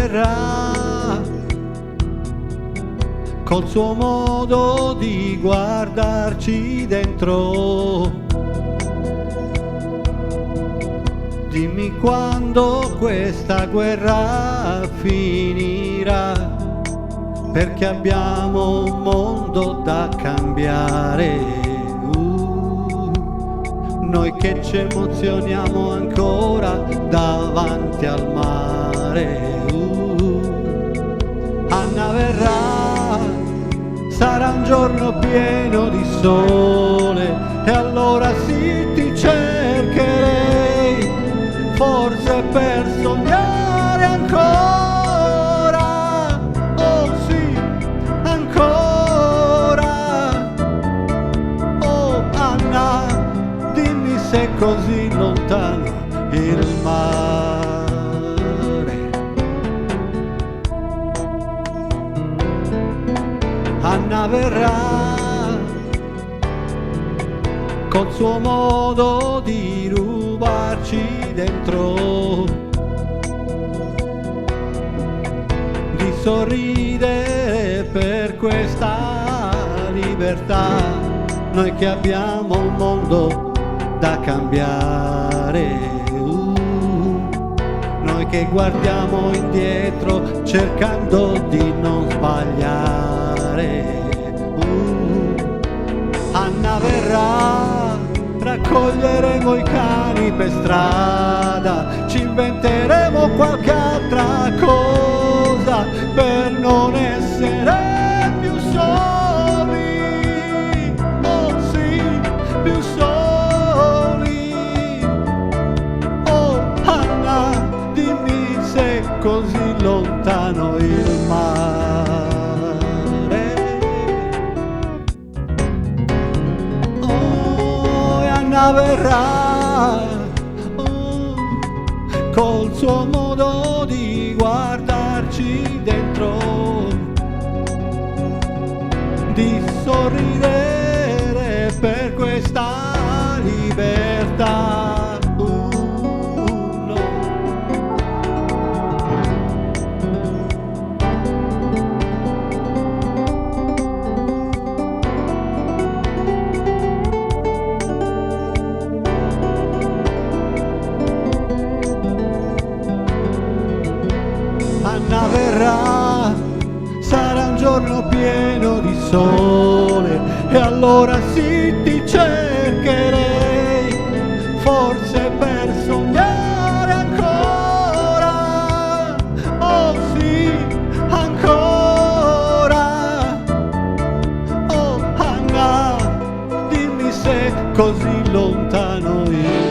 verrà col suo modo di guardarci dentro. Dimmi quando questa guerra finirà, perché abbiamo un mondo da cambiare. Noi che ci emozioniamo ancora davanti al mare. Anna verrà, sarà un giorno pieno di sole, e allora sì ti cercherei, forse per sognare ancora. Oh sì, ancora. Oh Anna, dimmi se è così lontano il mare. Anna verrà col suo modo di rubarci dentro, di sorridere per questa libertà. Noi che abbiamo un mondo da cambiare, noi che guardiamo indietro cercando di non sbagliare. Anna verrà, raccoglieremo i cani per strada, ci inventeremo qualche altra cosa per non essere più soli. Oh sì, più soli. Oh Anna, dimmi se è così lontano il mare. Anna verrà col suo modo di guardarci dentro, di sorridere per questa libertà. Anna verrà, sarà un giorno pieno di sole, e allora sì ti cercherei, forse per sognare ancora. Oh sì, ancora. Oh Anna, dimmi se è così lontano il